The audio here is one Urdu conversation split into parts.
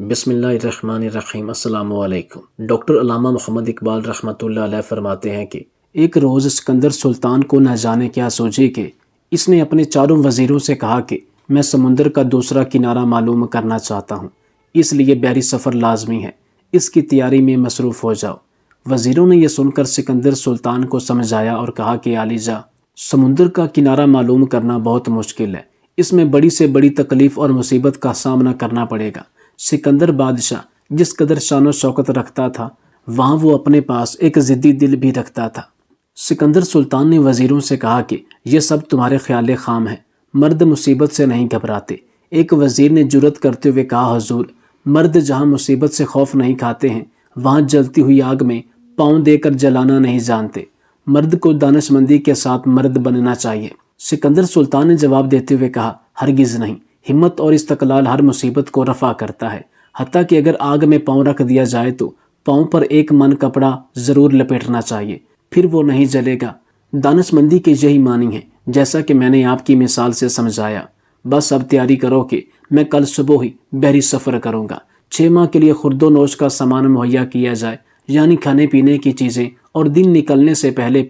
بسم اللہ الرحمن الرحیم۔ السلام علیکم۔ ڈاکٹر علامہ محمد اقبال رحمۃ اللہ علیہ فرماتے ہیں کہ ایک روز سکندر سلطان کو نہ جانے کیا سوچی کہ اس نے اپنے چاروں وزیروں سے کہا کہ میں سمندر کا دوسرا کنارہ معلوم کرنا چاہتا ہوں، اس لیے بحری سفر لازمی ہے، اس کی تیاری میں مصروف ہو جاؤ۔ وزیروں نے یہ سن کر سکندر سلطان کو سمجھایا اور کہا کہ عالی جاں، سمندر کا کنارہ معلوم کرنا بہت مشکل ہے، اس میں بڑی سے بڑی تکلیف اور مصیبت کا سامنا کرنا پڑے گا۔ سکندر بادشاہ جس قدر شان و شوکت رکھتا تھا، وہاں وہ اپنے پاس ایک ضدی دل بھی رکھتا تھا۔ سکندر سلطان نے وزیروں سے کہا کہ یہ سب تمہارے خیال خام ہے، مرد مصیبت سے نہیں گھبراتے۔ ایک وزیر نے جرأت کرتے ہوئے کہا، حضور، مرد جہاں مصیبت سے خوف نہیں کھاتے ہیں، وہاں جلتی ہوئی آگ میں پاؤں دے کر جلانا نہیں جانتے۔ مرد کو دانش مندی کے ساتھ مرد بننا چاہیے۔ سکندر سلطان نے جواب دیتے ہوئے کہا، ہرگز نہیں، ہمت اور استقلال ہر مصیبت کو رفع کرتا ہے، حتیٰ کہ اگر آگ میں پاؤں رکھ دیا جائے تو پاؤں پر ایک من کپڑا ضرور لپیٹنا چاہیے، پھر وہ نہیں جلے گا۔ دانش مندی کے یہی معنی ہے، جیسا کہ میں نے آپ کی مثال سے سمجھایا۔ بس اب تیاری کرو کہ میں کل صبح ہی بحری سفر کروں گا۔ 6 ماہ کے لیے خورد و نوش کا سامان مہیا کیا جائے، یعنی کھانے پینے کی چیزیں، اور دن نکلنے سے پہلے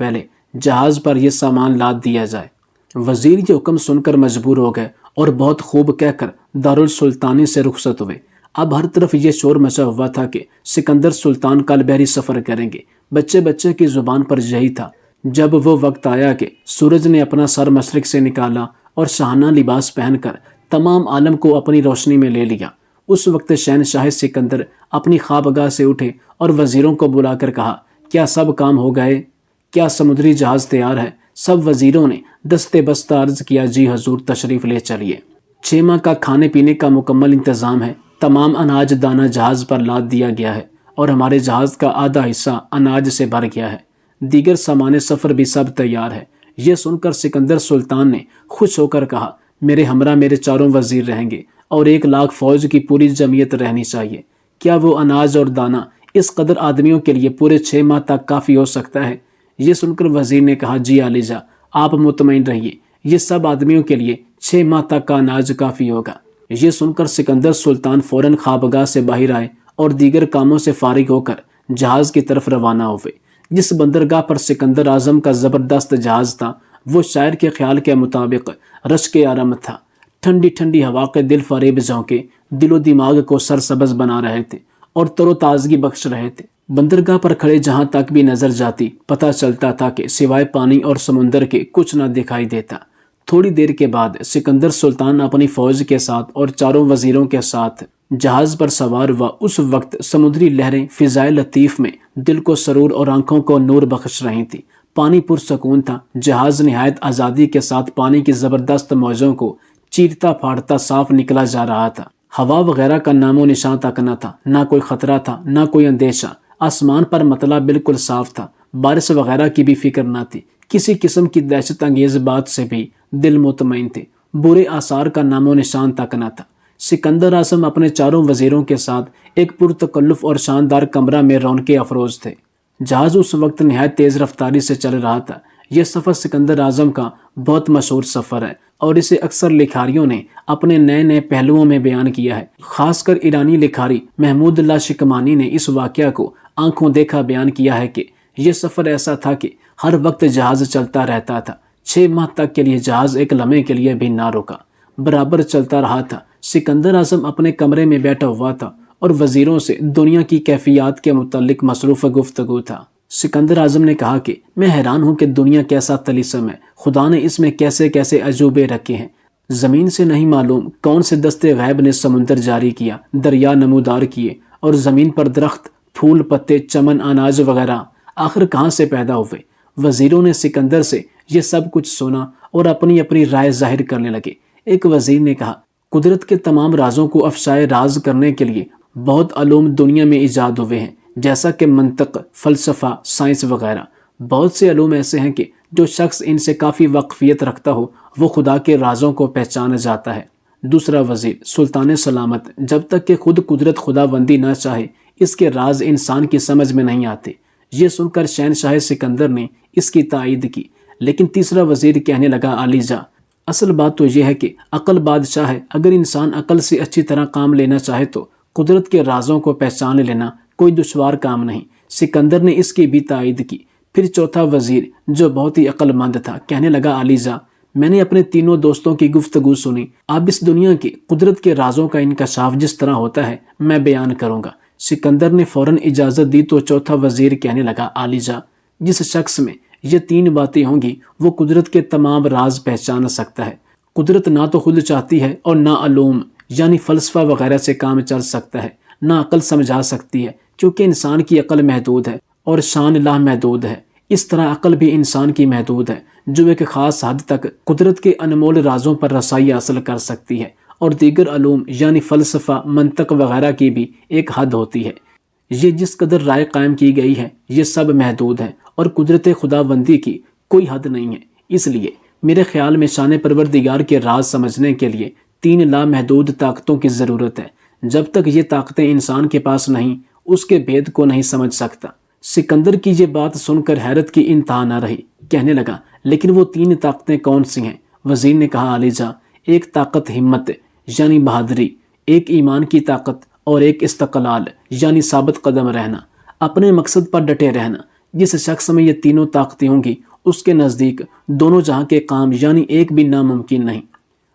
جہاز پر یہ سامان لاد دیا جائے۔ وزیر یہ حکم سن کر مجبور ہو گئے اور بہت خوب کہہ کر دارالسلطانی سے رخصت ہوئے۔ اب ہر طرف یہ شور مچا ہوا تھا کہ سکندر سلطان کل بحری سفر کریں گے۔ بچے کی زبان پر یہی تھا۔ جب وہ وقت آیا کہ سورج نے اپنا سر مشرق سے نکالا اور شاہانہ لباس پہن کر تمام عالم کو اپنی روشنی میں لے لیا، اس وقت شہنشاہ سکندر اپنی خوابگاہ سے اٹھے اور وزیروں کو بلا کر کہا، کیا سب کام ہو گئے؟ کیا سمندری جہاز تیار ہے؟ سب وزیروں نے دستے بستہ عرض کیا، جی حضور، تشریف لے چلیے۔ 6 ماہ کا کھانے پینے کا مکمل انتظام ہے، تمام اناج دانہ جہاز پر لاد دیا گیا ہے اور ہمارے جہاز کا آدھا حصہ اناج سے بھر گیا ہے، دیگر سامان سفر بھی سب تیار ہے۔ یہ سن کر سکندر سلطان نے خوش ہو کر کہا، میرے ہمراہ میرے چاروں وزیر رہیں گے اور 1 لاکھ فوج کی پوری جمعیت رہنی چاہیے۔ کیا وہ اناج اور دانہ اس قدر آدمیوں کے لیے پورے 6 ماہ تک کافی ہو سکتا ہے؟ یہ سن کر وزیر نے کہا، جی عالی جاں، آپ مطمئن رہیے، یہ سب آدمیوں کے لیے 6 ماہ تک کا اناج کافی ہوگا۔ یہ سن کر سکندر سلطان فوراً خوابگاہ سے باہر آئے اور دیگر کاموں سے فارغ ہو کر جہاز کی طرف روانہ ہوئے۔ جس بندرگاہ پر سکندر اعظم کا زبردست جہاز تھا، وہ شاعر کے خیال کے مطابق رشک آرم تھا۔ ٹھنڈی ٹھنڈی ہوا کے دل فریب جھونکے دل و دماغ کو سرسبز بنا رہے تھے اور تر و تازگی بخش رہے تھے۔ بندرگاہ پر کھڑے جہاں تک بھی نظر جاتی، پتہ چلتا تھا کہ سوائے پانی اور سمندر کے کچھ نہ دکھائی دیتا۔ تھوڑی دیر کے بعد سکندر سلطان اپنی فوج کے ساتھ اور چاروں وزیروں کے ساتھ جہاز پر سوار ہوا۔ اس وقت سمندری لہریں فضائے لطیف میں دل کو سرور اور آنکھوں کو نور بخش رہی تھی۔ پانی پرسکون تھا۔ جہاز نہایت آزادی کے ساتھ پانی کی زبردست موجوں کو چیرتا پھاڑتا صاف نکلا جا رہا تھا۔ ہوا وغیرہ کا نام و نشان تک نہ تھا، نہ کوئی خطرہ تھا، نہ کوئی اندیشہ۔ آسمان پر مطلع بالکل صاف تھا، بارش وغیرہ کی بھی فکر نہ تھی۔ کسی قسم کی دہشت انگیز بات سے بھی دل مطمئن تھے، برے آثار کا نام و نشان تک نہ تھا۔ سکندر اعظم اپنے چاروں وزیروں کے ساتھ ایک پرتکلف اور شاندار کمرہ میں رونقیں افروز تھے۔ جہاز اس وقت نہایت تیز رفتاری سے چل رہا تھا۔ یہ سفر سکندر اعظم کا بہت مشہور سفر ہے اور اسے اکثر لکھاریوں نے اپنے نئے پہلوؤں میں بیان کیا ہے۔ خاص کر ایرانی لکھاری محمود اللہ شکمانی نے اس واقعہ کو آنکھوں دیکھا بیان کیا ہے کہ یہ سفر ایسا تھا کہ ہر وقت جہاز چلتا رہتا تھا۔ 6 ماہ تک کے لیے جہاز ایک لمحے کے لیے بھی نہ رکا، برابر چلتا رہا تھا۔ سکندر اعظم اپنے کمرے میں بیٹھا ہوا تھا اور وزیروں سے دنیا کی کیفیات کے متعلق مصروف گفتگو تھا۔ سکندر اعظم نے کہا کہ میں حیران ہوں کہ دنیا کیسا طلسم ہے، خدا نے اس میں کیسے کیسے عجوبے رکھے ہیں۔ زمین سے نہیں معلوم کون سے دستے غیب نے سمندر جاری کیا، دریا نمودار کیے، اور زمین پر درخت، پھول، پتے، چمن، اناج وغیرہ آخر کہاں سے پیدا ہوئے۔ وزیروں نے سکندر سے یہ سب کچھ سنا اور اپنی اپنی رائے ظاہر کرنے لگے۔ ایک وزیر نے کہا، قدرت کے تمام رازوں کو افشائے راز کرنے کے لیے بہت علوم دنیا میں ایجاد ہوئے ہیں، جیسا کہ منطق، فلسفہ، سائنس وغیرہ۔ بہت سے علوم ایسے ہیں کہ جو شخص ان سے کافی واقفیت رکھتا ہو وہ خدا کے رازوں کو پہچان جاتا ہے۔ دوسرا وزیر، سلطان سلامت، جب تک کہ خود قدرت خداوندی نہ چاہے اس کے راز انسان کی سمجھ میں نہیں آتے۔ یہ سن کر شہنشاہ سکندر نے اس کی تائید کی، لیکن تیسرا وزیر کہنے لگا، عالی جاں، اصل بات تو یہ ہے کہ عقل بادشاہ ہے، اگر انسان عقل سے اچھی طرح کام لینا چاہے تو قدرت کے رازوں کو پہچان لینا کوئی دشوار کام نہیں۔ سکندر نے اس کی بھی تائید کی۔ پھر چوتھا وزیر جو بہت ہی عقل مند تھا کہنے لگا علیزا میں نے اپنے تینوں دوستوں کی گفتگو سنی، اب اس دنیا کی قدرت کے رازوں کا انکشاف جس طرح ہوتا ہے میں بیان کروں گا۔ سکندر نے فوراً اجازت دی تو چوتھا وزیر کہنے لگا علیزا جس شخص میں یہ تین باتیں ہوں گی وہ قدرت کے تمام راز پہچان سکتا ہے۔ قدرت نہ تو خود چاہتی ہے اور نہ علوم یعنی فلسفہ وغیرہ سے کام چل سکتا ہے، نہ عقل سمجھا سکتی ہے کیونکہ انسان کی عقل محدود ہے اور شان لا محدود ہے۔ اس طرح عقل بھی انسان کی محدود ہے جو ایک خاص حد تک قدرت کے انمول رازوں پر رسائی حاصل کر سکتی ہے، اور دیگر علوم یعنی فلسفہ، منطق وغیرہ کی بھی ایک حد ہوتی ہے۔ یہ جس قدر رائے قائم کی گئی ہے یہ سب محدود ہے اور قدرت خداوندی کی کوئی حد نہیں ہے۔ اس لیے میرے خیال میں شان پروردگار کے راز سمجھنے کے لیے تین لامحدود طاقتوں کی ضرورت ہے۔ جب تک یہ طاقتیں انسان کے پاس نہیں اس کے بھید کو نہیں سمجھ سکتا۔ سکندر کی یہ بات سن کر حیرت کی انتہا نہ رہی، کہنے لگا لیکن وہ تین طاقتیں کون سی ہیں؟ وزیر نے کہا علیزا ایک طاقت ہمت یعنی بہادری، ایک ایمان کی طاقت اور ایک استقلال یعنی ثابت قدم رہنا، اپنے مقصد پر ڈٹے رہنا۔ جس شخص میں یہ تینوں طاقتیں ہوں گی اس کے نزدیک دونوں جہاں کے کام یعنی ایک بھی ناممکن نہیں،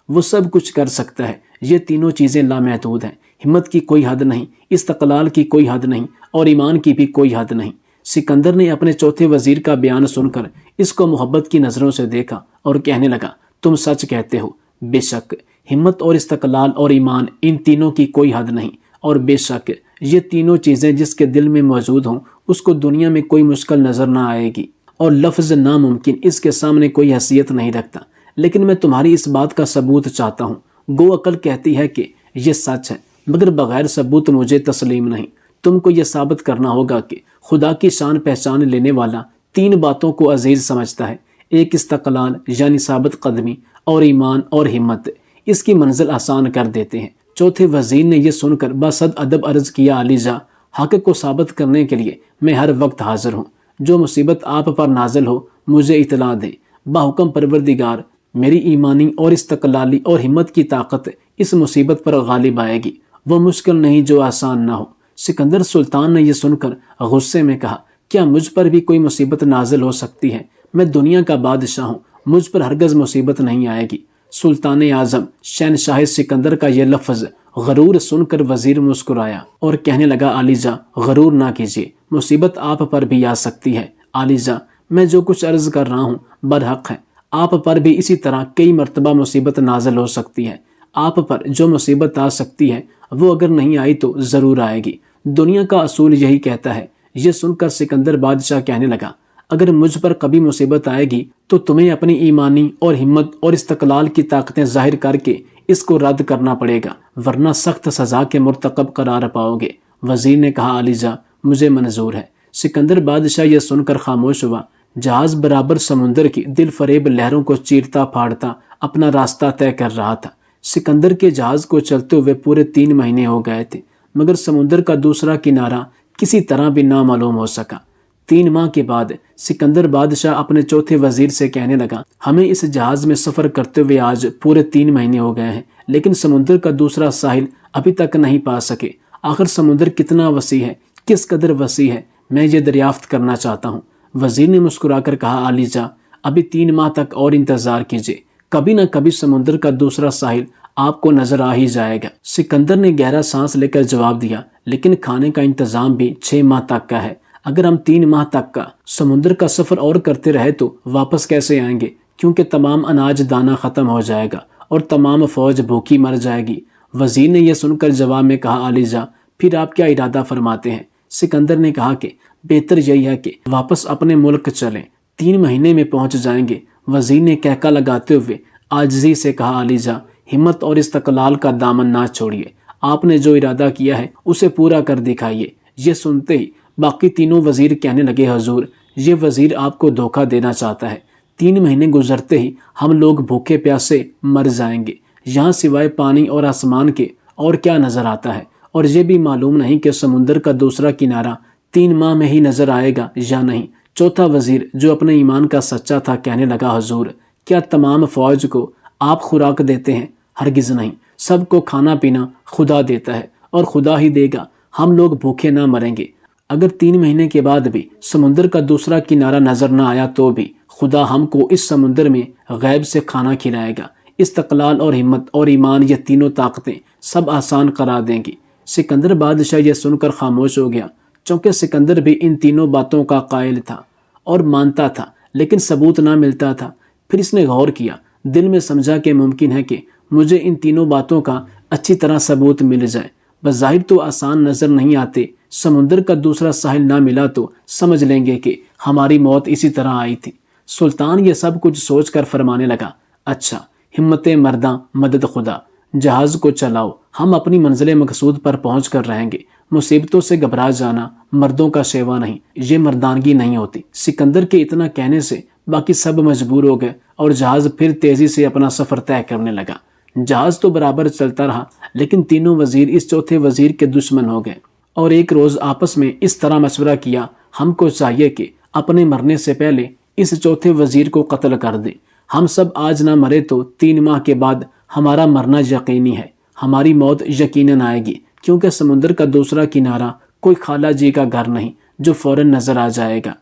وہ سب کچھ کر سکتا ہے۔ یہ تینوں چیزیں لامحدود ہیں، ہمت کی کوئی حد نہیں، استقلال کی کوئی حد نہیں اور ایمان کی بھی کوئی حد نہیں۔ سکندر نے اپنے چوتھے وزیر کا بیان سن کر اس کو محبت کی نظروں سے دیکھا اور کہنے لگا تم سچ کہتے ہو، بے شک ہمت اور استقلال اور ایمان ان تینوں کی کوئی حد نہیں، اور بے شک یہ تینوں چیزیں جس کے دل میں موجود ہوں اس کو دنیا میں کوئی مشکل نظر نہ آئے گی، اور لفظ ناممکن اس کے سامنے کوئی حیثیت نہیں رکھتا۔ لیکن میں تمہاری اس بات کا ثبوت چاہتا ہوں۔ گو عقل کہتی ہے کہ یہ سچ ہے مگر بغیر ثبوت مجھے تسلیم نہیں۔ تم کو یہ ثابت کرنا ہوگا کہ خدا کی شان پہچان لینے والا تین باتوں کو عزیز سمجھتا ہے، ایک استقلال یعنی ثابت قدمی اور ایمان اور ہمت اس کی منزل آسان کر دیتے ہیں۔ چوتھے وزیر نے یہ سن کر بصد ادب عرض کیا علیزا حق کو ثابت کرنے کے لیے میں ہر وقت حاضر ہوں، جو مصیبت آپ پر نازل ہو مجھے اطلاع دیں، باحکم پروردگار میری ایمانی اور استقلالی اور ہمت کی طاقت اس مصیبت پر غالب آئے گی، وہ مشکل نہیں جو آسان نہ ہو۔ سکندر سلطان نے یہ سن کر غصے میں کہا کیا مجھ پر بھی کوئی مصیبت نازل ہو سکتی ہے؟ میں دنیا کا بادشاہ ہوں، مجھ پر ہرگز مصیبت نہیں آئے گی۔ سلطان اعظم شہنشاہ سکندر کا یہ لفظ غرور سن کر وزیر مسکرایا اور کہنے لگا علیزا غرور نہ کیجیے، مصیبت آپ پر بھی آ سکتی ہے۔ علیزا میں جو کچھ عرض کر رہا ہوں برحق ہے، آپ پر بھی اسی طرح کئی مرتبہ مصیبت نازل ہو سکتی ہے۔ آپ پر جو مصیبت آ سکتی ہے وہ اگر نہیں آئی تو ضرور آئے گی، دنیا کا اصول یہی کہتا ہے۔ یہ سن کر سکندر بادشاہ کہنے لگا اگر مجھ پر کبھی مصیبت آئے گی تو تمہیں اپنی ایمانی اور ہمت اور استقلال کی طاقتیں ظاہر کر کے اس کو رد کرنا پڑے گا، ورنہ سخت سزا کے مرتکب قرار پاؤ گے۔ وزیر نے کہا علیزا مجھے منظور ہے۔ سکندر بادشاہ یہ سن کر خاموش ہوا۔ جہاز برابر سمندر کی دل فریب لہروں کو چیرتا پھاڑتا اپنا راستہ طے کر رہا تھا۔ سکندر کے جہاز کو چلتے ہوئے پورے 3 مہینے ہو گئے تھے مگر سمندر کا دوسرا کنارہ کسی طرح بھی نامعلوم ہو سکا۔ 3 ماہ کے بعد سکندر بادشاہ اپنے چوتھے وزیر سے کہنے لگا ہمیں اس جہاز میں سفر کرتے ہوئے آج پورے 3 مہینے ہو گئے ہیں لیکن سمندر کا دوسرا ساحل ابھی تک نہیں پا سکے۔ آخر سمندر کتنا وسیع ہے، کس قدر وسیع ہے، میں یہ دریافت کرنا چاہتا ہوں۔ وزیر نے مسکرا کر کہا علیزا ابھی 3 ماہ تک اور انتظار کیجیے، کبھی نہ کبھی سمندر کا دوسرا ساحل آپ کو نظر آ ہی جائے گا۔ سکندر نے گہرا سانس لے کر جواب دیا لیکن کھانے کا انتظام بھی 6 ماہ تک کا ہے، اگر ہم 3 ماہ تک کا سمندر کا سفر اور کرتے رہے تو واپس کیسے آئیں گے، کیونکہ تمام اناج دانہ ختم ہو جائے گا اور تمام فوج بھوکی مر جائے گی۔ وزیر نے یہ سن کر جواب میں کہا علیزا پھر آپ کیا ارادہ فرماتے ہیں؟ سکندر نے کہا کہ بہتر یہی ہے کہ واپس اپنے ملک چلیں، 3 مہینے میں پہنچ جائیں گے۔ وزیر نے کہکا لگاتے ہوئے عاجزی سے کہا علیزا ہمت اور استقلال کا دامن نہ چھوڑیے، آپ نے جو ارادہ کیا ہے اسے پورا کر دکھائیے۔ یہ سنتے ہی باقی تینوں وزیر کہنے لگے حضور یہ وزیر آپ کو دھوکہ دینا چاہتا ہے، 3 مہینے گزرتے ہی ہم لوگ بھوکے پیاسے مر جائیں گے، یہاں سوائے پانی اور آسمان کے اور کیا نظر آتا ہے، اور یہ بھی معلوم نہیں کہ سمندر کا دوسرا کنارہ 3 ماہ میں ہی نظر آئے گا یا نہیں۔ چوتھا وزیر جو اپنے ایمان کا سچا تھا کہنے لگا حضور کیا تمام فوج کو آپ خوراک دیتے ہیں؟ ہرگز نہیں، سب کو کھانا پینا خدا دیتا ہے، اور خدا ہی دے گا ہم لوگ بھوکے نہ مریں گے۔ اگر 3 مہینے کے بعد بھی سمندر کا دوسرا کنارہ نظر نہ آیا تو بھی خدا ہم کو اس سمندر میں غیب سے کھانا کھلائے گا۔ استقلال اور ہمت اور ایمان، یہ تینوں طاقتیں سب آسان قرار دیں گی۔ سکندر بادشاہ یہ سن کر خاموش ہو گیا، چونکہ سکندر بھی ان تینوں باتوں کا قائل تھا اور مانتا تھا، لیکن ثبوت نہ ملتا تھا۔ پھر اس نے غور کیا، دل میں سمجھا کہ ممکن ہے کہ مجھے ان تینوں باتوں کا اچھی طرح ثبوت مل جائے۔ بظاہر تو آسان نظر نہیں آتے، سمندر کا دوسرا ساحل نہ ملا تو سمجھ لیں گے کہ ہماری موت اسی طرح آئی تھی۔ سلطان یہ سب کچھ سوچ کر فرمانے لگا، اچھا، ہمت مرداں مدد خدا، جہاز کو چلاؤ، ہم اپنی منزل مقصود پر پہنچ کر رہیں گے۔ مصیبتوں سے گھبرا جانا مردوں کا شیوا نہیں، یہ مردانگی نہیں ہوتی۔ سکندر کے اتنا کہنے سے باقی سب مجبور ہو گئے اور جہاز پھر تیزی سے اپنا سفر طے کرنے لگا۔ جہاز تو برابر چلتا رہا، لیکن تینوں وزیر اس چوتھے وزیر کے دشمن ہو گئے اور ایک روز آپس میں اس طرح مشورہ کیا، ہم کو چاہیے کہ اپنے مرنے سے پہلے اس چوتھے وزیر کو قتل کر دیں۔ ہم سب آج نہ مرے تو 3 ماہ کے بعد ہمارا مرنا یقینی ہے۔ ہماری موت یقیناً آئے گی، کیونکہ سمندر کا دوسرا کنارہ کوئی خالہ جی کا گھر نہیں جو فوراً نظر آ جائے گا۔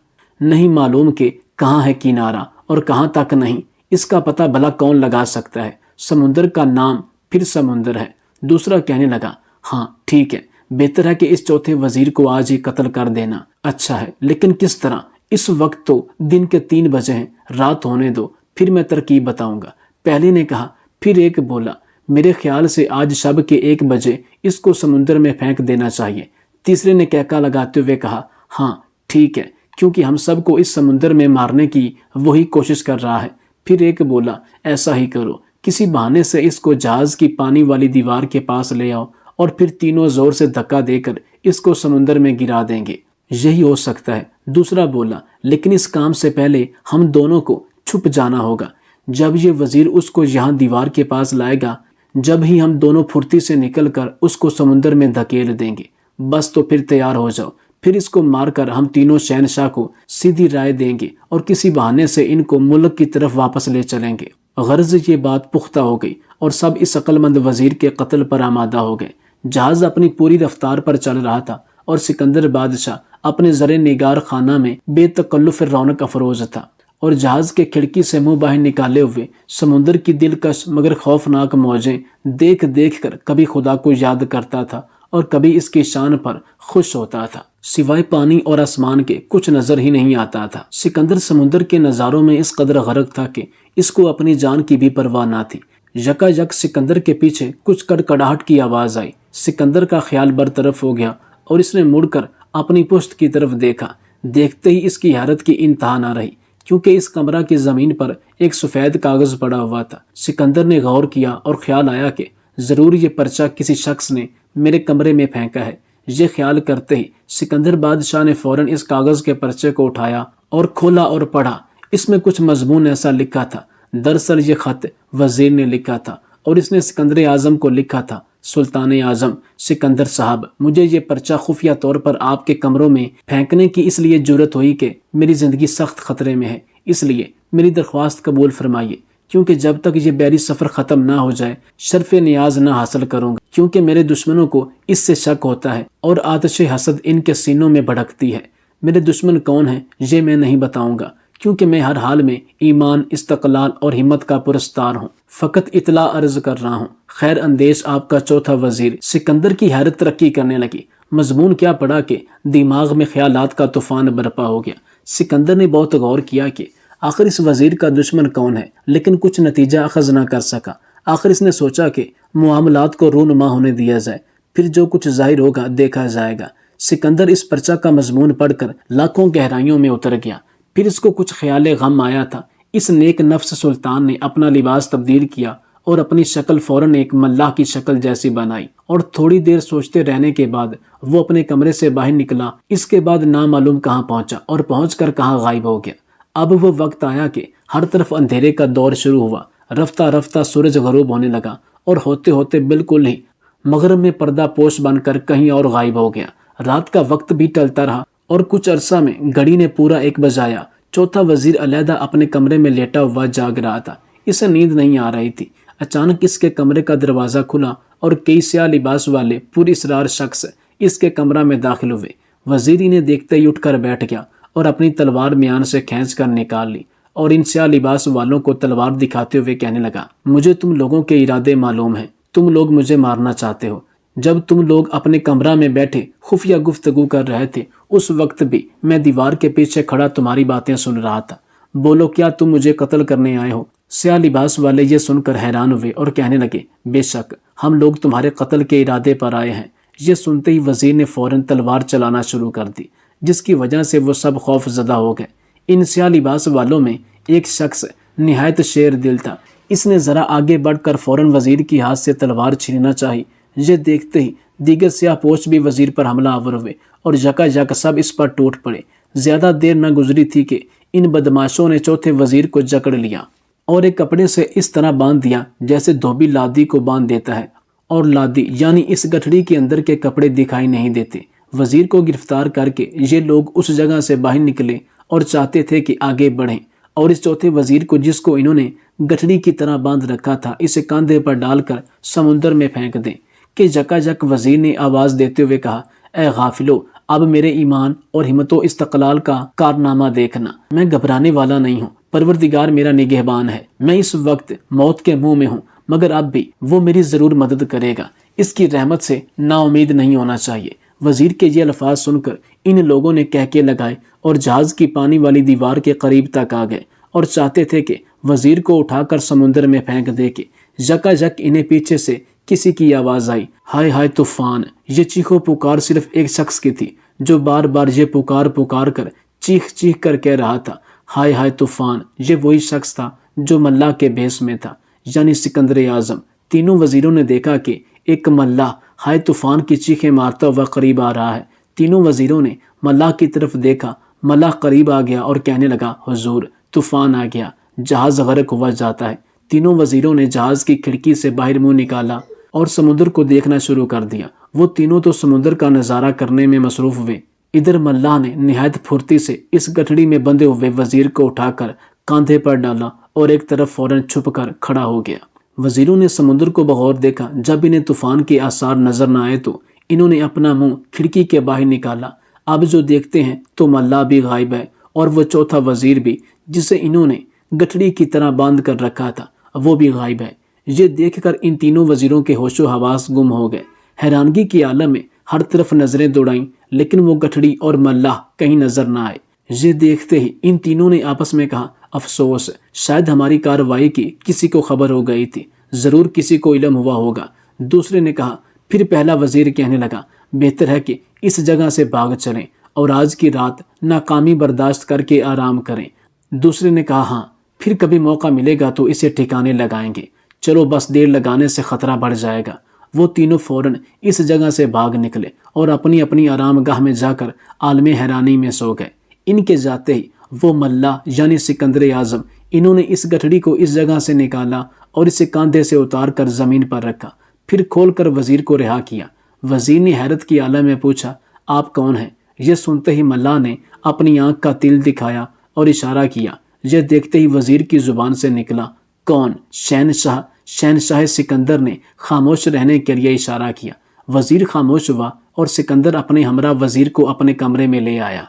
نہیں معلوم کہ کہاں ہے کنارہ اور کہاں تک نہیں، اس کا پتہ بھلا کون لگا سکتا ہے۔ سمندر کا نام پھر سمندر ہے۔ دوسرا کہنے لگا، ہاں ٹھیک ہے، بہتر ہے کہ اس چوتھے وزیر کو آج ہی قتل کر دینا اچھا ہے، لیکن کس طرح؟ اس وقت تو دن کے 3 بجے ہیں، رات ہونے دو، پھر میں ترکیب بتاؤں گا۔ پہلے نے کہا، پھر ایک بولا، میرے خیال سے آج شب کے 1 بجے اس کو سمندر میں پھینک دینا چاہیے۔ تیسرے نے کہکا لگاتے ہوئے کہا، ہاں ٹھیک ہے، کیونکہ ہم سب کو اس سمندر میں مارنے کی وہی کوشش کر رہا ہے۔ پھر ایک بولا، ایسا ہی کرو، کسی بہانے سے اس کو جہاز کی پانی والی دیوار کے پاس لے آؤ اور پھر تینوں زور سے دھکا دے کر اس کو سمندر میں گرا دیں گے، یہی ہو سکتا ہے۔ دوسرا بولا، لیکن اس کام سے پہلے ہم دونوں کو چھپ جانا ہوگا۔ جب یہ وزیر اس کو یہاں دیوار کے پاس لائے گا، جب ہی ہم دونوں پھرتی سے نکل کر اس کو سمندر میں دھکیل دیں گے۔ بس تو پھر تیار ہو جاؤ، پھر اس کو مار کر ہم تینوں شہنشاہ کو سیدھی رائے دیں گے اور کسی بہانے سے ان کو ملک کی طرف واپس لے چلیں گے۔ غرض یہ بات پختہ ہو گئی اور سب اس عقل مند وزیر کے قتل پر آمادہ ہو گئے۔ جہاز اپنی پوری رفتار پر چل رہا تھا اور سکندر بادشاہ اپنے زر نگار خانہ میں بے تکلف رونق افروز تھا، اور جہاز کے کھڑکی سے منہ باہر نکالے ہوئے سمندر کی دلکش مگر خوفناک موجیں دیکھ دیکھ کر کبھی خدا کو یاد کرتا تھا اور کبھی اس کی شان پر خوش ہوتا تھا۔ سوائے پانی اور آسمان کے کچھ نظر ہی نہیں آتا تھا۔ سکندر سمندر کے نظاروں میں اس قدر غرق تھا کہ اس کو اپنی جان کی بھی پرواہ نہ تھی۔ یکا یک سکندر کے پیچھے کچھ کڑکڑاہٹ کی آواز آئی۔ سکندر کا خیال برطرف ہو گیا اور اس نے مڑ کر اپنی پشت کی طرف دیکھا۔ دیکھتے ہی اس کی حیرت کی انتہا نہ رہی، کیونکہ اس کمرہ کی زمین پر ایک سفید کاغذ پڑا ہوا تھا۔ سکندر نے غور کیا اور خیال آیا کہ ضرور یہ پرچہ کسی شخص نے میرے کمرے میں پھینکا ہے۔ یہ خیال کرتے ہی سکندر بادشاہ نے فوراً اس کاغذ کے پرچے کو اٹھایا اور کھولا اور پڑھا۔ اس میں کچھ مضمون ایسا لکھا تھا، دراصل یہ خط وزیر نے لکھا تھا اور اس نے سکندر اعظم کو لکھا تھا، سلطان اعظم سکندر صاحب، مجھے یہ پرچہ خفیہ طور پر آپ کے کمروں میں پھینکنے کی اس لیے جرت ہوئی کہ میری زندگی سخت خطرے میں ہے، اس لیے میری درخواست قبول فرمائیے، کیونکہ جب تک یہ بحری سفر ختم نہ ہو جائے شرف نیاز نہ حاصل کروں گا، کیونکہ میرے دشمنوں کو اس سے شک ہوتا ہے اور آتش حسد ان کے سینوں میں بھڑکتی ہے۔ میرے دشمن کون ہیں یہ میں نہیں بتاؤں گا، کیونکہ میں ہر حال میں ایمان، استقلال اور ہمت کا پرستار ہوں۔ فقط اطلاع عرض کر رہا ہوں، خیر اندیش آپ کا چوتھا وزیر۔ سکندر کی حیرت ترقی کرنے لگی۔ مضمون کیا پڑھا کہ دماغ میں خیالات کا طوفان برپا ہو گیا۔ سکندر نے بہت غور کیا کہ آخر اس وزیر کا دشمن کون ہے، لیکن کچھ نتیجہ اخذ نہ کر سکا۔ آخر اس نے سوچا کہ معاملات کو رونما ہونے دیا جائے، پھر جو کچھ ظاہر ہوگا دیکھا جائے گا۔ سکندر اس پرچہ کا مضمون پڑھ کر لاکھوں گہرائیوں میں اتر گیا۔ پھر اس کو کچھ خیال غم آیا تھا۔ اس نیک نفس سلطان نے اپنا لباس تبدیل کیا اور اپنی شکل فوراً ایک ملاح کی شکل جیسی بنائی، اور تھوڑی دیر سوچتے رہنے کے بعد وہ اپنے کمرے سے باہر نکلا۔ اس کے بعد نامعلوم کہاں پہنچا اور پہنچ کر کہاں غائب ہو گیا۔ اب وہ وقت آیا کہ ہر طرف اندھیرے کا دور شروع ہوا۔ رفتہ رفتہ سورج غروب ہونے لگا اور ہوتے ہوتے بالکل ہی مغرب میں پردہ پوش بن کر کہیں اور غائب ہو گیا۔ رات کا وقت بھی ٹلتا رہا اور کچھ عرصہ میں گھڑی نے پورا 1 بجایا۔ چوتھا وزیر علیحدہ اپنے کمرے میں لیٹا ہوا جاگ رہا تھا۔ اسے نیند نہیں آ رہی تھی۔ اچانک اس کے کمرے کا دروازہ کھلا اور کئی سیاہ لباس والے پراسرار شخص اس کے کمرہ میں داخل ہوئے۔ وزیر انہیں دیکھتے ہی اٹھ کر بیٹھ گیا اور اپنی تلوار میان سے کھینچ کر نکال لی اور ان سیاہ لباس والوں کو تلوار دکھاتے ہوئے کہنے لگا، مجھے تم لوگوں کے ارادے معلوم ہیں، تم لوگ مجھے مارنا چاہتے ہو۔ جب تم لوگ اپنے کمرہ میں بیٹھے خفیہ گفتگو کر رہے تھے اس وقت بھی میں دیوار کے پیچھے کھڑا تمہاری باتیں سن رہا تھا، بولو کیا تم مجھے قتل کرنے آئے ہو؟ سیاہ لباس والے یہ سن کر حیران ہوئے اور کہنے لگے، بے شک ہم لوگ تمہارے قتل کے ارادے پر آئے ہیں۔ یہ سنتے ہی وزیر نے فوراً تلوار چلانا شروع کر دی، جس کی وجہ سے وہ سب خوف زدہ ہو گئے۔ ان سیاہ لباس والوں میں ایک شخص نہایت شیر دل تھا، اس نے ذرا آگے بڑھ کر فوراً وزیر کی ہاتھ سے تلوار چھیننا چاہی۔ یہ دیکھتے ہی دیگر سیاہ پوش بھی وزیر پر حملہ آور ہوئے اور یکا سب اس پر ٹوٹ پڑے۔ زیادہ دیر نہ گزری تھی کہ ان بدماشوں نے چوتھے وزیر کو جکڑ لیا اور ایک کپڑے سے اس طرح باندھ دیا جیسے دھوبی لادی کو باندھ دیتا ہے، اور لادی یعنی اس گٹھڑی کے اندر کے کپڑے دکھائی نہیں دیتے۔ وزیر کو گرفتار کر کے یہ لوگ اس جگہ سے باہر نکلے اور چاہتے تھے کہ آگے بڑھیں اور اس چوتھے وزیر کو، جس کو انہوں نے گٹھڑی کی طرح باندھ رکھا تھا، اسے کاندھے پر ڈال کر سمندر میں پھینک دیں کہ یکا وزیر نے آواز دیتے ہوئے کہا، اے غافلو، اب میرے ایمان اور ہمت و استقلال کا کارنامہ دیکھنا۔ میں گھبرانے والا نہیں ہوں، پروردگار میرا نگہبان ہے۔ میں اس وقت موت کے منہ میں ہوں، مگر اب بھی وہ میری ضرور مدد کرے گا۔ اس کی رحمت سے نا امید نہیں ہونا چاہیے۔ وزیر کے یہ الفاظ سن کر ان لوگوں نے کہکے لگائے اور جہاز کی پانی والی دیوار کے قریب تک آ گئے اور چاہتے تھے کہ وزیر کو اٹھا کر سمندر میں پھینک دے کہ یکا انہیں پیچھے سے کسی کی آواز آئی، ہائے ہائے طوفان! یہ چیخو پکار صرف ایک شخص کی تھی جو بار بار یہ پکار کر چیخ کر کہہ رہا تھا، ہائے ہائے طوفان! یہ وہی شخص تھا جو ملاح کے بھیس میں تھا، یعنی سکندر اعظم۔ تینوں وزیروں نے دیکھا کہ ایک ملاح ہائے طوفان کی چیخیں مارتا ہوا قریب آ رہا ہے۔ تینوں وزیروں نے ملاح کی طرف دیکھا، ملاح قریب آ گیا اور کہنے لگا، حضور طوفان آ گیا، جہاز غرق ہوا جاتا ہے۔ تینوں وزیروں نے جہاز کی کھڑکی سے باہر منہ نکالا اور سمندر کو دیکھنا شروع کر دیا۔ وہ تینوں تو سمندر کا نظارہ کرنے میں مصروف ہوئے، ادھر ملاح نے نہایت پھرتی سے اس گٹھڑی میں بندھے ہوئے وزیر کو اٹھا کر کاندھے پر ڈالا اور ایک طرف فوراً چھپ کر کھڑا ہو گیا۔ وزیروں نے سمندر کو بغور دیکھا۔ جب انہیں طوفان کے آثار نظر نہ آئے تو انہوں نے اپنا منہ کھڑکی کے باہر نکالا۔ اب جو دیکھتے ہیں تو ملاح بھی غائب ہے اور وہ چوتھا وزیر بھی، جسے انہوں نے گٹھڑی کی طرح باندھ کر رکھا تھا، وہ بھی غائب ہے۔ یہ دیکھ کر ان تینوں وزیروں کے ہوش و حواس گم ہو گئے۔ حیرانگی کی عالم میں ہر طرف نظریں دوڑائیں لیکن وہ گٹھڑی اور ملاح کہیں نظر نہ آئے۔ یہ دیکھتے ہی ان تینوں نے آپس میں کہا، افسوس، شاید ہماری کارروائی کی کسی کو خبر ہو گئی تھی، ضرور کسی کو علم ہوا ہوگا۔ دوسرے نے کہا۔ پھر پہلا وزیر کہنے لگا، بہتر ہے کہ اس جگہ سے بھاگ چلیں اور آج کی رات ناکامی برداشت کر کے آرام کریں۔ دوسرے نے کہا، ہاں، پھر کبھی موقع ملے گا تو اسے ٹھکانے لگائیں گے، چلو بس دیر لگانے سے خطرہ بڑھ جائے گا۔ وہ تینوں فوراً اس جگہ سے بھاگ نکلے اور اپنی اپنی آرام گاہ میں جا کر عالم حیرانی میں سو گئے۔ ان کے جاتے ہی وہ ملاح یعنی سکندر اعظم، انہوں نے اس گٹھڑی کو اس جگہ سے نکالا اور اسے کاندھے سے اتار کر زمین پر رکھا، پھر کھول کر وزیر کو رہا کیا۔ وزیر نے حیرت کی عالم میں پوچھا، آپ کون ہیں؟ یہ سنتے ہی ملاح نے اپنی آنکھ کا تل دکھایا اور اشارہ کیا۔ یہ دیکھتے ہی وزیر کی زبان سے نکلا، کون؟ شہنشاہ۔ شہنشاہ سکندر نے خاموش رہنے کے لیے اشارہ کیا۔ وزیر خاموش ہوا اور سکندر اپنے ہمراہ وزیر کو اپنے کمرے میں لے آیا۔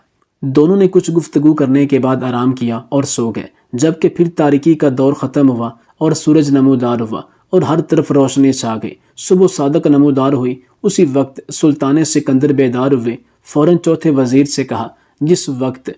دونوں نے کچھ گفتگو کرنے کے بعد آرام کیا اور سو گئے۔ جبکہ پھر تاریکی کا دور ختم ہوا اور سورج نمودار ہوا اور ہر طرف روشنی چھا گئی۔ صبح صادق نمودار ہوئی، اسی وقت سلطان سکندر بیدار ہوئے۔ فوراً چوتھے وزیر سے کہا، جس وقت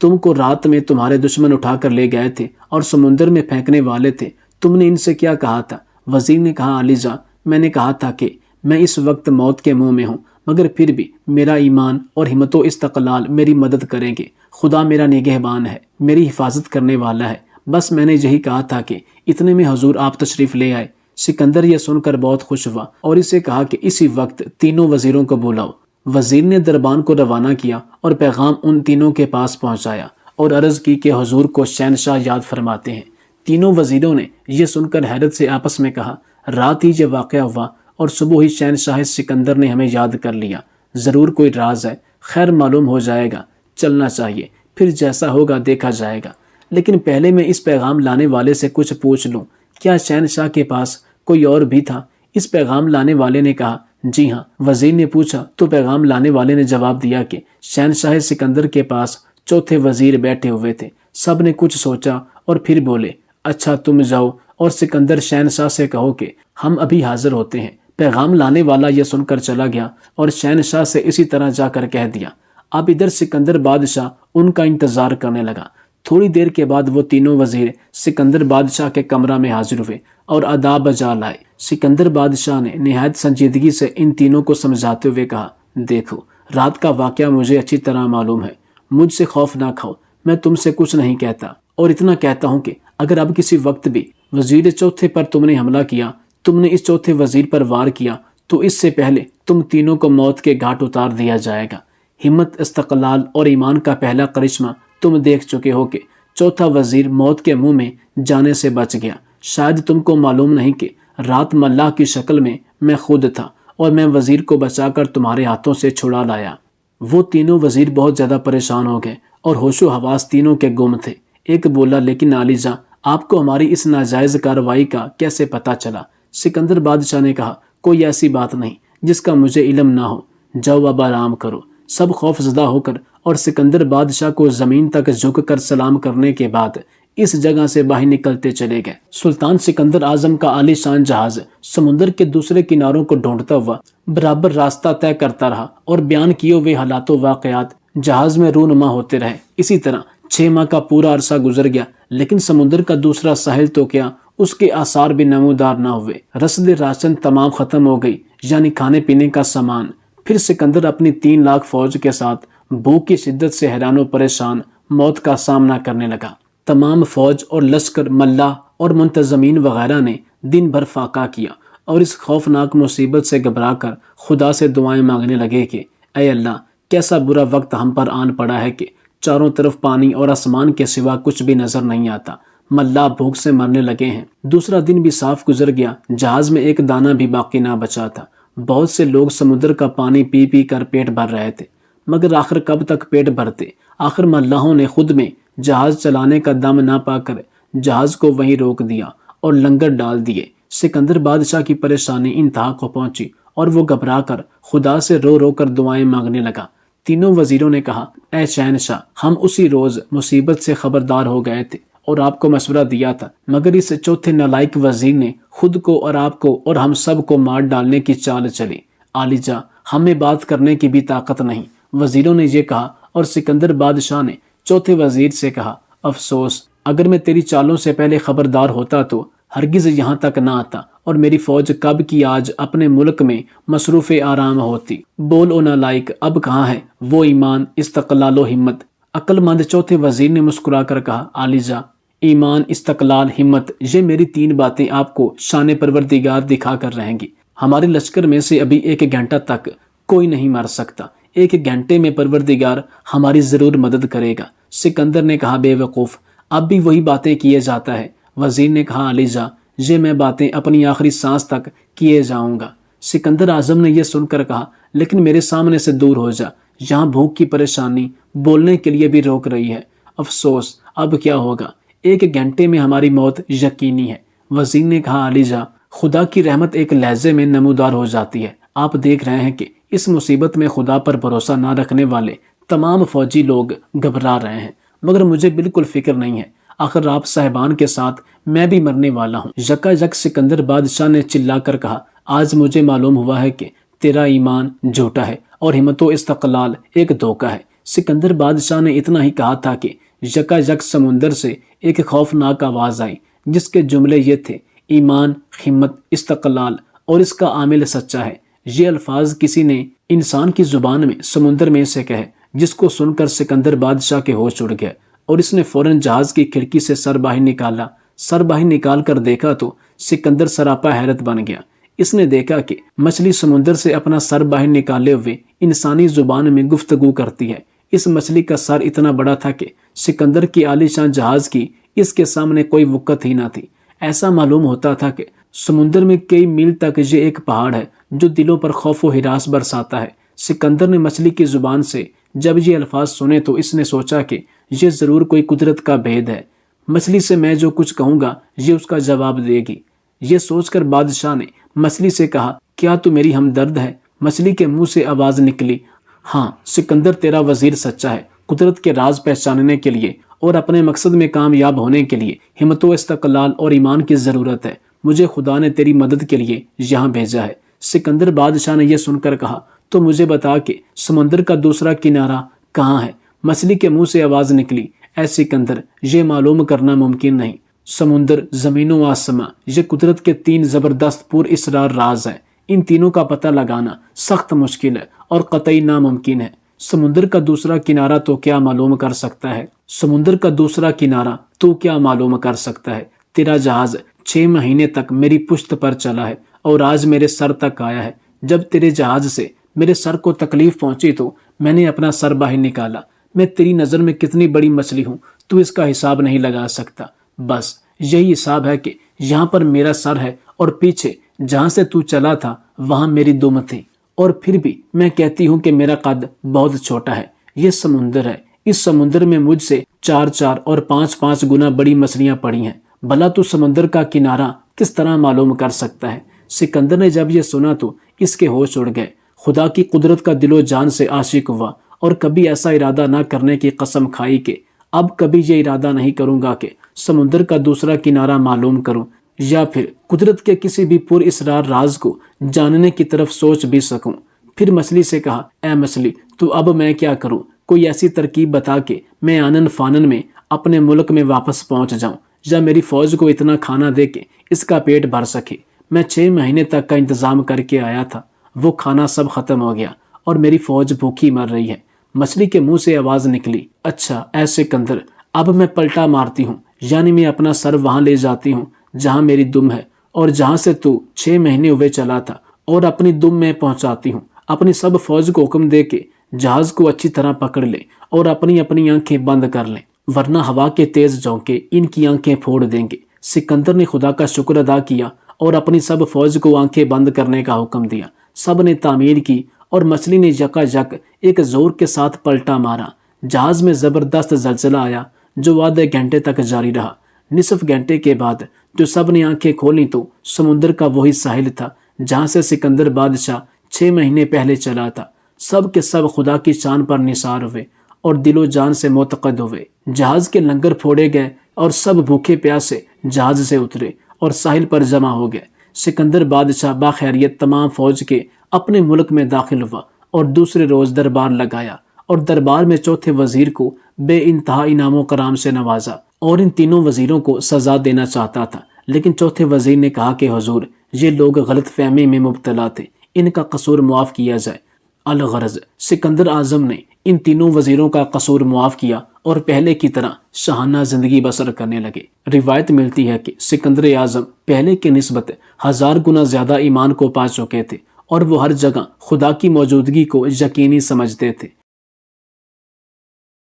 تم کو رات میں تمہارے دشمن اٹھا کر لے گئے تھے اور سمندر میں پھینکنے والے تھے، تم نے ان سے کیا کہا تھا؟ وزیر نے کہا، علی جاں، میں نے کہا تھا کہ میں اس وقت موت کے منہ میں ہوں، مگر پھر بھی میرا ایمان اور ہمت و استقلال میری مدد کریں گے۔ خدا میرا نگہبان ہے، میری حفاظت کرنے والا ہے، بس میں نے یہی کہا تھا کہ اتنے میں حضور آپ تشریف لے آئے۔ سکندر یہ سن کر بہت خوش ہوا اور اسے کہا کہ اسی وقت تینوں وزیروں کو بلاؤ۔ وزیر نے دربان کو روانہ کیا اور پیغام ان تینوں کے پاس پہنچایا اور عرض کی کہ حضور کو شہنشاہ یاد فرماتے ہیں۔ تینوں وزیروں نے یہ سن کر حیرت سے آپس میں کہا، رات ہی یہ واقعہ ہوا اور صبح ہی شہنشاہ سکندر نے ہمیں یاد کر لیا، ضرور کوئی راز ہے، خیر معلوم ہو جائے گا، چلنا چاہیے، پھر جیسا ہوگا دیکھا جائے گا۔ لیکن پہلے میں اس پیغام لانے والے سے کچھ پوچھ لوں کیا شہنشاہ کے پاس کوئی اور بھی تھا؟ اس پیغام لانے والے نے کہا جی ہاں۔ وزیر نے پوچھا تو پیغام لانے والے نے جواب دیا کہ شہنشاہ سکندر کے پاس چوتھے وزیر بیٹھے ہوئے تھے۔ سب نے کچھ سوچا اور پھر بولے اچھا تم جاؤ اور سکندر شہنشاہ سے کہو کہ ہم ابھی حاضر ہوتے ہیں۔ پیغام لانے والا یہ سن کر چلا گیا اور شہنشاہ سے اسی طرح جا کر کہہ دیا۔ اب ادھر سکندر بادشاہ ان کا انتظار کرنے لگا۔ تھوڑی دیر کے بعد وہ تینوں وزیر سکندر بادشاہ کے کمرہ میں حاضر ہوئے اور ادا بجا لائے۔ سکندر بادشاہ نے نہایت سنجیدگی سے ان تینوں کو سمجھاتے ہوئے کہا دیکھو، رات کا واقعہ مجھے اچھی طرح معلوم ہے، مجھ سے خوف نہ کھاؤ، میں تم سے کچھ نہیں کہتا، اور اتنا کہتا ہوں کہ اگر اب کسی وقت بھی وزیر چوتھے پر تم نے حملہ کیا، تم نے اس چوتھے وزیر پر وار کیا، تو اس سے پہلے تم تینوں کو موت کے گھاٹ اتار دیا جائے گا۔ ہمت، استقلال اور ایمان کا پہلا کرشمہ تم دیکھ چکے ہو کہ چوتھا وزیر موت کے منہ میں جانے سے بچ گیا۔ شاید تم کو معلوم نہیں کہ رات ملاح کی شکل میں خود تھا اور میں وزیر کو بچا کر تمہارے ہاتھوں سے چھڑا لایا۔ وہ تینوں وزیر بہت زیادہ پریشان ہو گئے اور ہوش و حواس تینوں کے گم تھے۔ ایک بولا لیکن عالی جاں، آپ کو ہماری اس ناجائز کارروائی کا کیسے پتہ چلا؟ سکندر بادشاہ نے کہا کوئی ایسی بات نہیں جس کا مجھے علم نہ ہو، جاؤ اب آرام کرو۔ سب خوف زدہ ہو کر اور سکندر بادشاہ کو زمین تک جھک کر سلام کرنے کے بعد اس جگہ سے باہر نکلتے چلے گئے۔ سلطان سکندر اعظم کا عالی شان جہاز سمندر کے دوسرے کناروں کو ڈھونڈتا ہوا برابر راستہ طے کرتا رہا اور بیان کیے ہوئے حالات و واقعات جہاز میں رونما ہوتے رہے۔ اسی طرح 6 ماہ کا پورا عرصہ گزر گیا، لیکن سمندر کا دوسرا ساحل تو کیا، اس کے آثار بھی نمودار نہ ہوئے۔ رسد راشن تمام ختم ہو گئی، یعنی کھانے پینے کا سامان۔ پھر سکندر اپنی 3 لاکھ فوج کے ساتھ بھوک کی شدت سے حیران و پریشان موت کا سامنا کرنے لگا۔ تمام فوج اور لشکر، ملاح اور منتظمین وغیرہ نے دن بھر فاقہ کیا اور اس خوفناک مصیبت سے گھبرا کر خدا سے دعائیں مانگنے لگے کہ اے اللہ، کیسا برا وقت ہم پر آن پڑا ہے کہ چاروں طرف پانی اور آسمان کے سوا کچھ بھی نظر نہیں آتا۔ ملاح بھوک سے مرنے لگے ہیں۔ دوسرا دن بھی صاف گزر گیا، جہاز میں ایک دانہ بھی باقی نہ بچا تھا۔ بہت سے لوگ سمندر کا پانی پی پی کر پیٹ بھر رہے تھے، مگر آخر کب تک پیٹ بھرتے؟ آخر ملاحوں نے خود میں جہاز چلانے کا دم نہ پا کر جہاز کو وہیں روک دیا اور لنگر ڈال دیے۔ سکندر بادشاہ کی پریشانی انتہا کو پہنچی اور وہ گھبرا کر خدا سے رو رو کر دعائیں مانگنے لگا۔ تینوں وزیروں نے کہا اے شہنشاہ، ہم اسی روز مصیبت سے خبردار ہو گئے تھے اور آپ کو مشورہ دیا تھا، مگر اس چوتھے نالائق وزیر نے خود کو اور آپ کو اور ہم سب کو مار ڈالنے کی چال چلی۔ عالی جاں، ہمیں بات کرنے کی بھی طاقت نہیں۔ وزیروں نے یہ کہا اور سکندر بادشاہ نے چوتھے وزیر سے کہا افسوس، اگر میں تیری چالوں سے پہلے خبردار ہوتا تو ہرگز یہاں تک نہ آتا اور میری فوج کب کی آج اپنے ملک میں مصروف آرام ہوتی۔ بول او نالائق، اب کہاں ہے وہ ایمان، استقلال و ہمت؟ عقل مند چوتھے وزیر نے مسکرا کر کہا عالی جاں، ایمان، استقلال، ہمت، یہ میری 3 باتیں آپ کو شان پروردگار دکھا کر رہیں گی۔ ہمارے لشکر میں سے ابھی 1 گھنٹہ تک کوئی نہیں مر سکتا، 1 گھنٹے میں پروردگار ہماری ضرور مدد کرے گا۔ سکندر نے کہا بے وقوف، اب بھی وہی باتیں کیے جاتا ہے۔ وزیر نے کہا عالی جاں، یہ میں باتیں اپنی آخری سانس تک کیے جاؤں گا۔ سکندر اعظم نے یہ سن کر کہا لیکن میرے سامنے سے دور ہو جا، یہاں بھوک کی پریشانی بولنے کے لیے بھی روک رہی ہے۔ افسوس، اب کیا ہوگا؟ 1 گھنٹے میں ہماری موت یقینی ہے۔ وزیر نے کہا عالی جاں، خدا کی رحمت ایک لہجے میں نمودار ہو جاتی ہے۔ آپ دیکھ رہے ہیں کہ اس مصیبت میں خدا پر بھروسہ نہ رکھنے والے تمام فوجی لوگ گھبرا رہے ہیں، مگر مجھے بالکل فکر نہیں ہے، آخر آپ صاحبان کے ساتھ میں بھی مرنے والا ہوں۔ یکا یک سکندر بادشاہ نے چلا کر کہا آج مجھے معلوم ہوا ہے کہ تیرا ایمان جھوٹا ہے اور ہمت و استقلال ایک دھوکہ ہے۔ سکندر بادشاہ نے اتنا ہی کہا تھا کہ یکا یک سمندر سے ایک خوفناک آواز آئی جس کے جملے یہ تھے ایمان، ہمت، استقلال اور اس کا عامل سچا ہے۔ یہ الفاظ کسی نے انسان کی زبان میں سمندر میں سے کہے، جس کو سن کر سکندر بادشاہ کے ہوش اڑ گئے اور اس نے فوراً جہاز کی کھڑکی سے سر باہر نکالا۔ سر باہر نکال کر دیکھا تو سکندر سراپا حیرت بن گیا۔ اس نے دیکھا کہ مچھلی سمندر سے اپنا سر باہر نکالے ہوئے انسانی زبان میں گفتگو کرتی ہے۔ اس مچھلی کا سر اتنا بڑا تھا کہ سکندر کی عالی شان جہاز کی اس کے سامنے کوئی وقت ہی نہ تھی۔ ایسا معلوم ہوتا تھا کہ سمندر میں کئی میل تک یہ ایک پہاڑ ہے جو دلوں پر خوف و ہراس برساتا ہے۔ سکندر نے مچھلی کی زبان سے جب یہ الفاظ سنے تو اس نے سوچا کہ یہ ضرور کوئی قدرت کا بھید ہے۔ مچھلی سے میں جو کچھ کہوں گا یہ اس کا جواب دے گی۔ یہ سوچ کر بادشاہ نے مچھلی سے کہا، کیا تو میری ہمدرد ہے؟ مچھلی کے منہ سے آواز نکلی، ہاں سکندر، تیرا وزیر سچا ہے۔ قدرت کے راز پہچاننے کے لیے اور اپنے مقصد میں کامیاب ہونے کے لیے ہمت و استقلال اور ایمان کی ضرورت ہے۔ مجھے خدا نے تیری مدد کے لیے یہاں بھیجا ہے۔ سکندر بادشاہ نے یہ سن کر کہا، تو مجھے بتا کہ سمندر کا دوسرا کنارہ کہاں ہے؟ مچھلی کے منہ سے آواز نکلی، اے سکندر، یہ معلوم کرنا ممکن نہیں۔ سمندر، زمین و آسماں، یہ قدرت کے 3 زبردست پر اسرار راز ہیں۔ ان تینوں کا پتہ لگانا سخت مشکل ہے اور قطعی ناممکن ہے۔ سمندر کا دوسرا کنارہ تو کیا معلوم کر سکتا ہے؟ سمندر کا دوسرا کنارہ تو کیا معلوم کر سکتا ہے؟ تیرا جہاز 6 مہینے تک میری پشت پر چلا ہے اور آج میرے سر تک آیا ہے۔ جب تیرے جہاز سے میرے سر کو تکلیف پہنچی تو میں نے اپنا سر باہر نکالا۔ میں تیری نظر میں کتنی بڑی مچھلی ہوں، تو اس کا حساب نہیں لگا سکتا۔ بس یہی حساب ہے کہ یہاں پر میرا سر ہے اور پیچھے جہاں سے تو چلا تھا وہاں میری دم تھی، اور پھر بھی میں کہتی ہوں کہ میرا قد بہت چھوٹا ہے۔ یہ سمندر ہے، اس سمندر میں مجھ سے 4 اور 5 گنا بڑی مچھلیاں پڑی ہیں۔ بھلا تو سمندر کا کنارہ کس طرح معلوم کر سکتا ہے؟ سکندر نے جب یہ سنا تو اس کے ہوش اڑ گئے۔ خدا کی قدرت کا دل و جان سے عاشق ہوا اور کبھی ایسا ارادہ نہ کرنے کی قسم کھائی کہ اب کبھی یہ ارادہ نہیں کروں گا کہ سمندر کا دوسرا کنارہ معلوم کروں یا پھر قدرت کے کسی بھی پر اسرار راز کو جاننے کی طرف سوچ بھی سکوں۔ پھر مچھلی سے کہا، اے مچھلی، تو اب میں کیا کروں؟ کوئی ایسی ترکیب بتا کہ میں آنن فانن میں اپنے ملک میں واپس پہنچ جاؤں، یا میری فوج کو اتنا کھانا دے کہ اس کا پیٹ بھر سکے۔ میں 6 مہینے تک کا انتظام کر کے آیا تھا، وہ کھانا سب ختم ہو گیا اور میری فوج بھوکی مر رہی ہے۔ مچھلی کے منہ سے آواز نکلی، اچھا اے سکندر، اب میں پلٹا مارتی ہوں، یعنی میں اپنا سر وہاں لے جاتی ہوں جہاں میری دم ہے اور جہاں سے تو 6 مہینے ہوئے چلا تھا، اور اپنی دم میں پہنچاتی ہوں۔ اپنی سب فوج کو حکم دے کے جہاز کو اچھی طرح پکڑ لے اور اپنی اپنی آنکھیں بند کر لیں، ورنہ ہوا کے تیز جھونکے ان کی آنکھیں پھوڑ دیں گے۔ سکندر نے خدا کا شکر ادا کیا اور اپنی سب فوج کو آنکھیں بند کرنے کا حکم دیا۔ سب نے تعمیر کی اور مچھلی نے یکا یک ایک زور کے ساتھ پلٹا مارا۔ جہاز میں زبردست زلزلہ آیا جو آدھے گھنٹے تک جاری رہا۔ نصف گھنٹے کے بعد جو سب نے آنکھیں کھولیں تو سمندر کا وہی ساحل تھا جہاں سے سکندر بادشاہ 6 مہینے پہلے چلا تھا۔ سب کے سب خدا کی شان پر نثار ہوئے اور دل و جان سے معتقد ہوئے۔ جہاز کے لنگر پھوڑے گئے اور سب بھوکے پیاسے جہاز سے اترے اور ساحل پر جمع ہو گئے۔ سکندر بادشاہ باخیریت تمام فوج کے اپنے ملک میں داخل ہوا اور دوسرے روز دربار لگایا اور دربار میں چوتھے وزیر کو بے انتہا انعام و کرام سے نوازا اور ان تینوں وزیروں کو سزا دینا چاہتا تھا، لیکن چوتھے وزیر نے کہا کہ حضور، یہ لوگ غلط فہمی میں مبتلا تھے، ان کا قصور معاف کیا جائے۔ الغرض سکندر اعظم نے ان تینوں وزیروں کا قصور معاف کیا اور پہلے کی طرح شاہانہ زندگی بسر کرنے لگے۔ روایت ملتی ہے کہ سکندر اعظم پہلے کی نسبت 1000 گنا زیادہ ایمان کو پا چکے تھے اور وہ ہر جگہ خدا کی موجودگی کو یقینی سمجھتے تھے۔